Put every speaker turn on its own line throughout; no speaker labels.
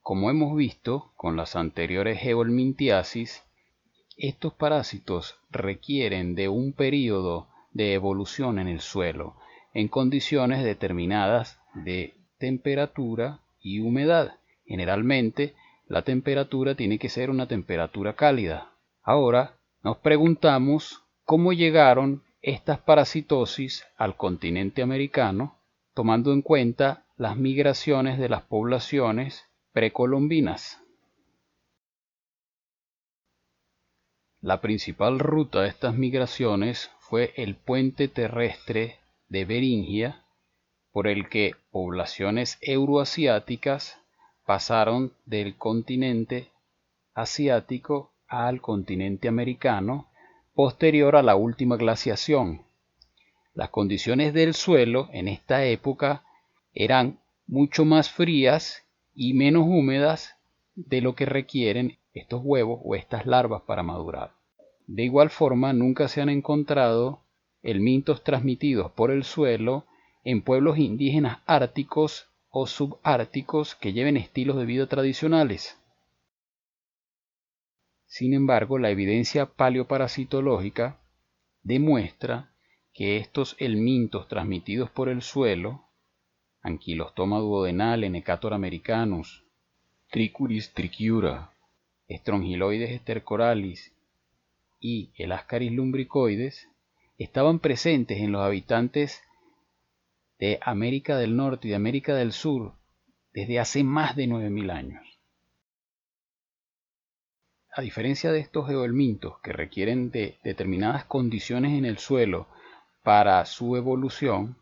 Como hemos visto con las anteriores geohelmintiasis, estos parásitos requieren de un periodo de evolución en el suelo, en condiciones determinadas de temperatura y humedad. Generalmente, la temperatura tiene que ser una temperatura cálida. Ahora, nos preguntamos cómo llegaron estas parasitosis al continente americano, tomando en cuenta las migraciones de las poblaciones precolombinas. La principal ruta de estas migraciones fue el puente terrestre de Beringia, por el que poblaciones euroasiáticas pasaron del continente asiático al continente americano posterior a la última glaciación. Las condiciones del suelo en esta época eran mucho más frías y menos húmedas de lo que requieren estos huevos o estas larvas para madurar. De igual forma, nunca se han encontrado helmintos transmitidos por el suelo en pueblos indígenas árticos o subárticos que lleven estilos de vida tradicionales. Sin embargo, la evidencia paleoparasitológica demuestra que estos helmintos transmitidos por el suelo, Ankylostoma duodenale, Necator americanus, Trichuris trichiura, Strongyloides stercoralis y el Ascaris lumbricoides, estaban presentes en los habitantes de América del Norte y de América del Sur desde hace más de 9.000 años. A diferencia de estos geohelmintos que requieren de determinadas condiciones en el suelo para su evolución,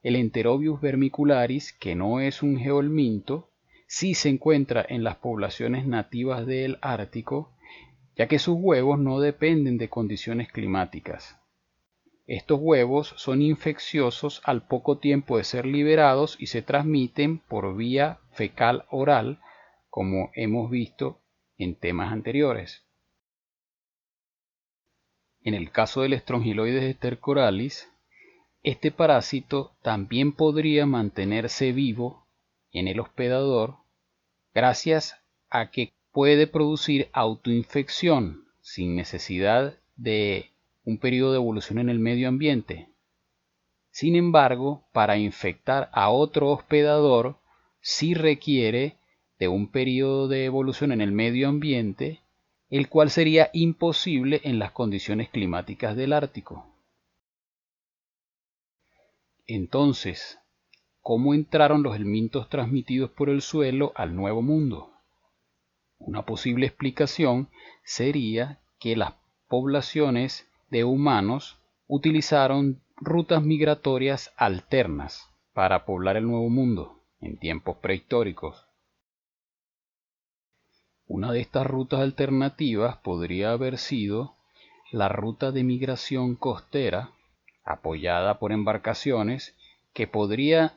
el Enterobius vermicularis, que no es un geohelminto, sí se encuentra en las poblaciones nativas del Ártico, ya que sus huevos no dependen de condiciones climáticas. Estos huevos son infecciosos al poco tiempo de ser liberados y se transmiten por vía fecal oral, como hemos visto en temas anteriores. En el caso del Strongyloides stercoralis, este parásito también podría mantenerse vivo en el hospedador gracias a que puede producir autoinfección sin necesidad de un periodo de evolución en el medio ambiente. Sin embargo, para infectar a otro hospedador sí requiere de un periodo de evolución en el medio ambiente, el cual sería imposible en las condiciones climáticas del Ártico. Entonces, ¿cómo entraron los helmintos transmitidos por el suelo al Nuevo Mundo? Una posible explicación sería que las poblaciones de humanos utilizaron rutas migratorias alternas para poblar el Nuevo Mundo en tiempos prehistóricos. Una de estas rutas alternativas podría haber sido la ruta de migración costera, apoyada por embarcaciones, que podría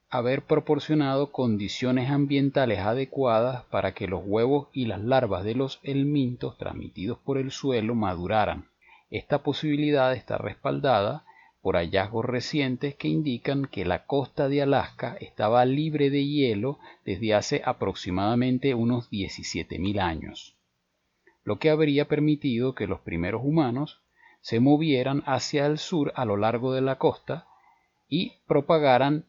haber proporcionado condiciones ambientales adecuadas para que los huevos y las larvas de los helmintos transmitidos por el suelo maduraran. Esta posibilidad está respaldada por hallazgos recientes que indican que la costa de Alaska estaba libre de hielo desde hace aproximadamente unos 17.000 años, lo que habría permitido que los primeros humanos se movieran hacia el sur a lo largo de la costa y propagaran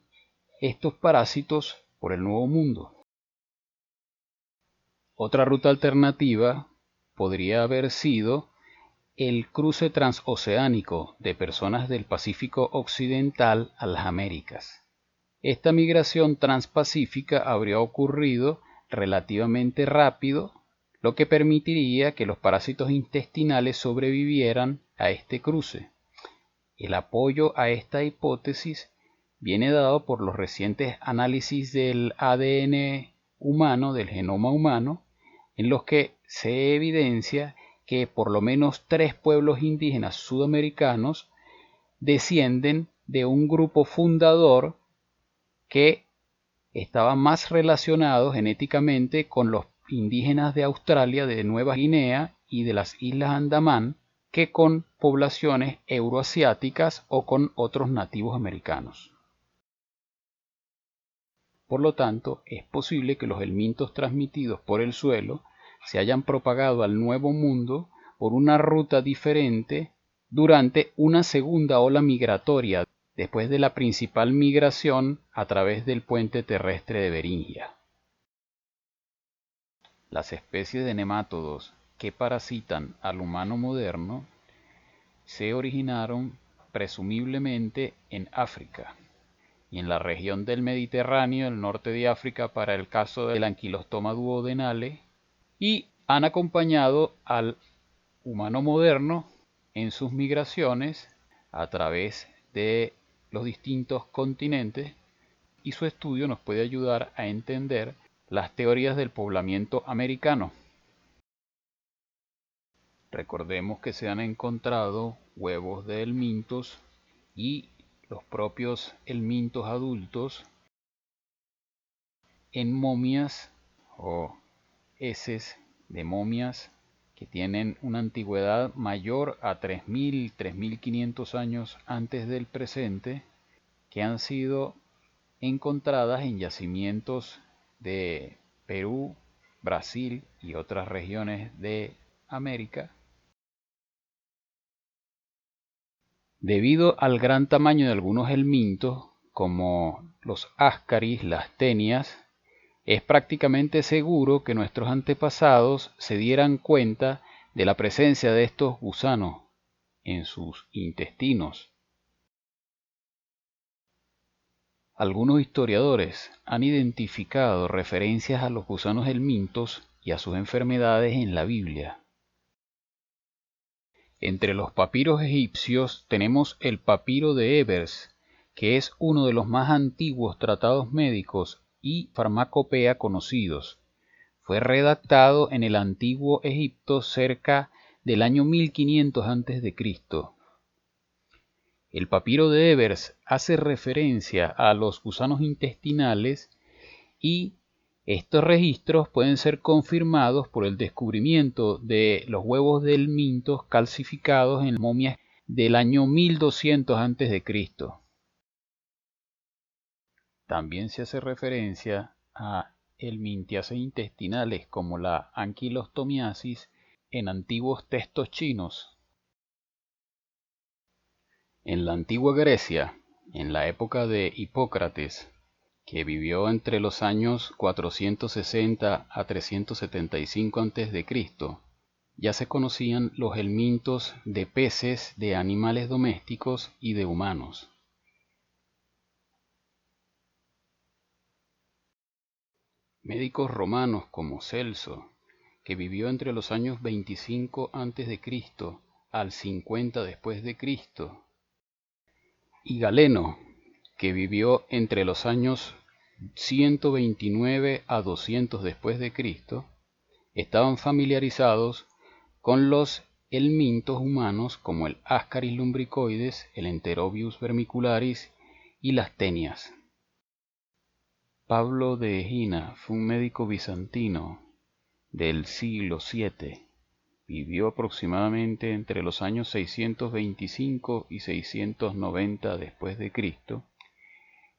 estos parásitos por el Nuevo Mundo. Otra ruta alternativa podría haber sido el cruce transoceánico de personas del Pacífico Occidental a las Américas. Esta migración transpacífica habría ocurrido relativamente rápido, lo que permitiría que los parásitos intestinales sobrevivieran a este cruce. El apoyo a esta hipótesis viene dado por los recientes análisis del ADN humano, del genoma humano, en los que se evidencia que por lo menos 3 pueblos indígenas sudamericanos descienden de un grupo fundador que estaba más relacionado genéticamente con los indígenas de Australia, de Nueva Guinea y de las Islas Andamán, que con poblaciones euroasiáticas o con otros nativos americanos. Por lo tanto, es posible que los helmintos transmitidos por el suelo se hayan propagado al Nuevo Mundo por una ruta diferente durante una segunda ola migratoria después de la principal migración a través del puente terrestre de Beringia. Las especies de nemátodos que parasitan al humano moderno se originaron presumiblemente en África y en la región del Mediterráneo, el norte de África, para el caso del Ankylostoma duodenale, y han acompañado al humano moderno en sus migraciones a través de los distintos continentes, y su estudio nos puede ayudar a entender las teorías del poblamiento americano. Recordemos que se han encontrado huevos de helmintos y los propios helmintos adultos en momias o heces de momias que tienen una antigüedad mayor a 3000, 3500 años antes del presente, que han sido encontradas en yacimientos de Perú, Brasil y otras regiones de América. Debido al gran tamaño de algunos helmintos, como los ascaris, las tenias, es prácticamente seguro que nuestros antepasados se dieran cuenta de la presencia de estos gusanos en sus intestinos. Algunos historiadores han identificado referencias a los gusanos helmintos y a sus enfermedades en la Biblia. Entre los papiros egipcios tenemos el papiro de Ebers, que es uno de los más antiguos tratados médicos y farmacopea conocidos. Fue redactado en el antiguo Egipto cerca del año 1500 a.C. El papiro de Ebers hace referencia a los gusanos intestinales y estos registros pueden ser confirmados por el descubrimiento de los huevos de helmintos calcificados en momias del año 1200 a.C. También se hace referencia a helmintiasis intestinales como la anquilostomiasis en antiguos textos chinos. En la antigua Grecia, en la época de Hipócrates, que vivió entre los años 460 a 375 a.C., ya se conocían los helmintos de peces, de animales domésticos y de humanos. Médicos romanos como Celso, que vivió entre los años 25 a.C. al 50 después de Cristo, y Galeno, que vivió entre los años 129 a 200 después de Cristo, estaban familiarizados con los helmintos humanos como el Ascaris lumbricoides, el Enterobius vermicularis y las tenias. Pablo de Egina fue un médico bizantino del siglo VII. Vivió aproximadamente entre los años 625 y 690 después de Cristo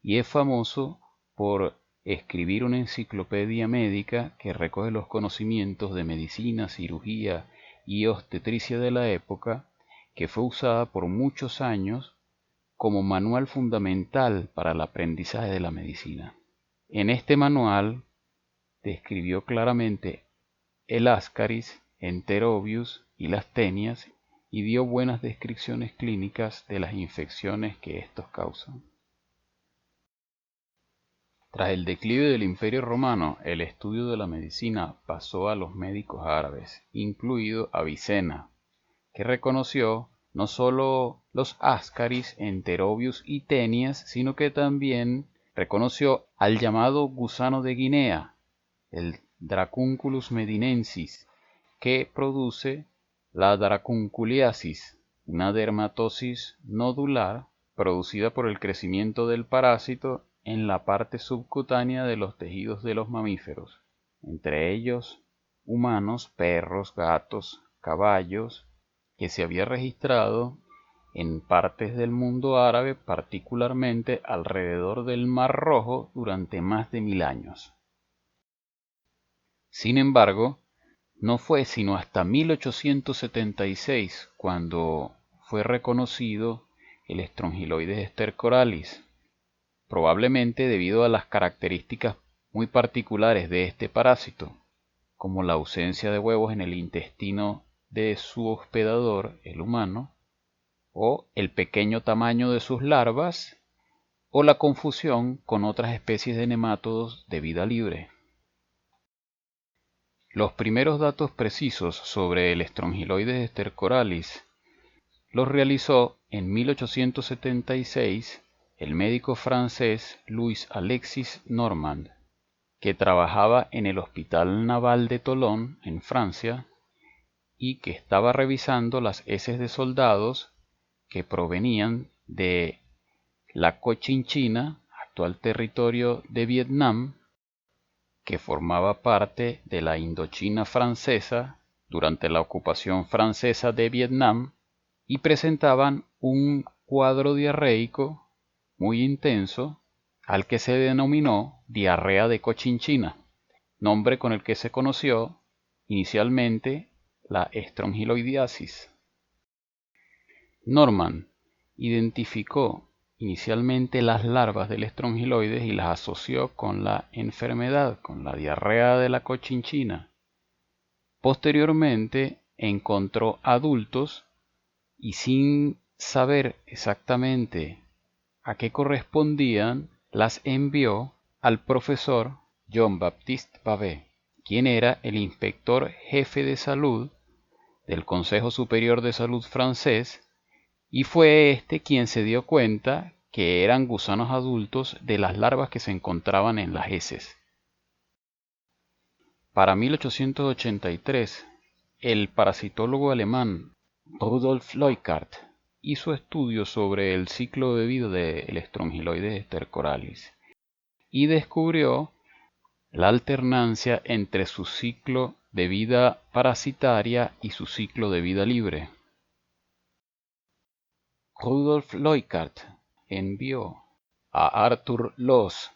y es famoso por escribir una enciclopedia médica que recoge los conocimientos de medicina, cirugía y obstetricia de la época, que fue usada por muchos años como manual fundamental para el aprendizaje de la medicina. En este manual describió claramente el Ascaris, Enterobius y las tenias y dio buenas descripciones clínicas de las infecciones que estos causan. Tras el declive del Imperio Romano, el estudio de la medicina pasó a los médicos árabes, incluido Avicena, que reconoció no solo los Ascaris, Enterobius y tenias, sino que también reconoció al llamado gusano de Guinea, el Dracunculus medinensis, que produce la dracunculiasis, una dermatosis nodular producida por el crecimiento del parásito en la parte subcutánea de los tejidos de los mamíferos, entre ellos humanos, perros, gatos, caballos, que se había registrado en partes del mundo árabe, particularmente alrededor del Mar Rojo, durante más de 1000 años. Sin embargo, no fue sino hasta 1876 cuando fue reconocido el Strongyloides stercoralis, probablemente debido a las características muy particulares de este parásito, como la ausencia de huevos en el intestino de su hospedador, el humano, o el pequeño tamaño de sus larvas, o la confusión con otras especies de nemátodos de vida libre. Los primeros datos precisos sobre el Strongyloides stercoralis los realizó en 1876 el médico francés Louis Alexis Normand, que trabajaba en el Hospital Naval de Toulon, en Francia, y que estaba revisando las heces de soldados que provenían de la Cochinchina, actual territorio de Vietnam, que formaba parte de la Indochina francesa durante la ocupación francesa de Vietnam, y presentaban un cuadro diarreico muy intenso al que se denominó diarrea de Cochinchina, nombre con el que se conoció inicialmente la estrongiloidiasis. Norman identificó inicialmente las larvas del estrongiloides y las asoció con la enfermedad, con la diarrea de la Cochinchina. Posteriormente encontró adultos y, sin saber exactamente a qué correspondían, las envió al profesor Jean-Baptiste Babet, quien era el inspector jefe de salud del Consejo Superior de Salud francés, y fue este quien se dio cuenta que eran gusanos adultos de las larvas que se encontraban en las heces. Para 1883, el parasitólogo alemán Rudolf Leuckart hizo estudios sobre el ciclo de vida del Strongyloides stercoralis y descubrió la alternancia entre su ciclo de vida parasitaria y su ciclo de vida libre. Rudolf Leuckart envió a Arthur Loos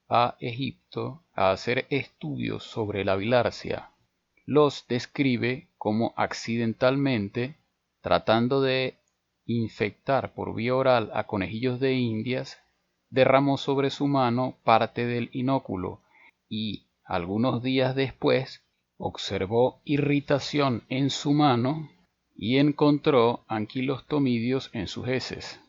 a Egipto a hacer estudios sobre la bilharzia. Loos describe cómo accidentalmente, tratando de infectar por vía oral a conejillos de Indias, derramó sobre su mano parte del inóculo y, algunos días después, observó irritación en su mano y encontró anquilostomidios en sus heces,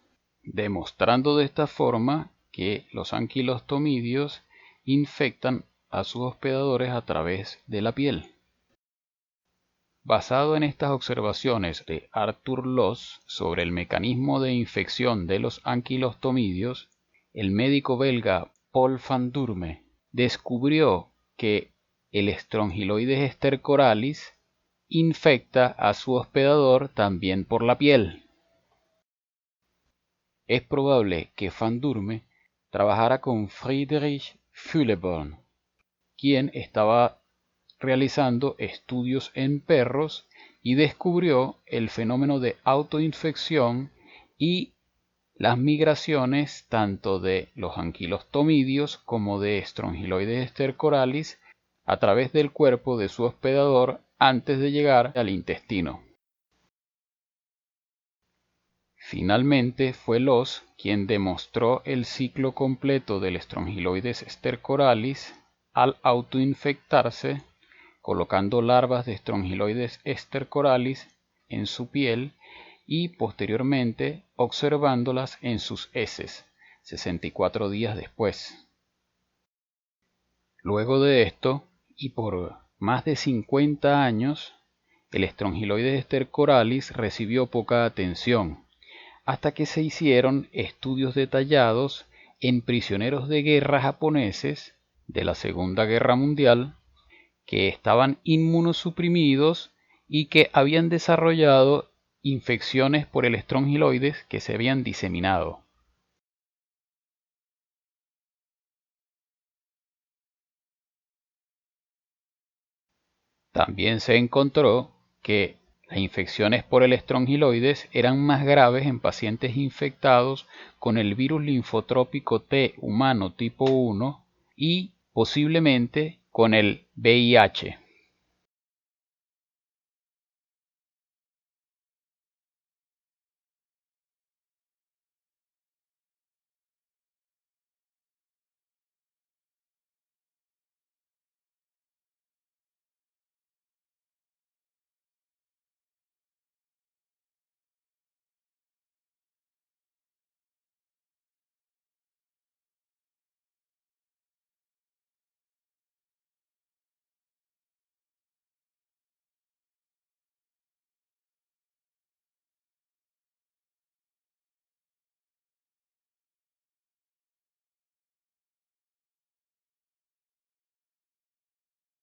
demostrando de esta forma que los anquilostomidios infectan a sus hospedadores a través de la piel. Basado en estas observaciones de Arthur Loos sobre el mecanismo de infección de los anquilostomidios, el médico belga Paul van Durme descubrió que el Strongyloides stercoralis infecta a su hospedador también por la piel. Es probable que van Durme trabajara con Friedrich Fülleborn, quien estaba realizando estudios en perros y descubrió el fenómeno de autoinfección y las migraciones tanto de los anquilostomidios como de Strongyloides stercoralis a través del cuerpo de su hospedador antes de llegar al intestino. Finalmente fue Loos quien demostró el ciclo completo del Strongyloides stercoralis al autoinfectarse, colocando larvas de Strongyloides stercoralis en su piel y posteriormente observándolas en sus heces, 64 días después. Luego de esto, y por más de 50 años, el Strongyloides stercoralis recibió poca atención, hasta que se hicieron estudios detallados en prisioneros de guerra japoneses de la Segunda Guerra Mundial que estaban inmunosuprimidos y que habían desarrollado infecciones por el Strongyloides que se habían diseminado. También se encontró que Las infecciones por el estrongiloides eran más graves en pacientes infectados con el virus linfotrópico T humano tipo 1 y posiblemente con el VIH.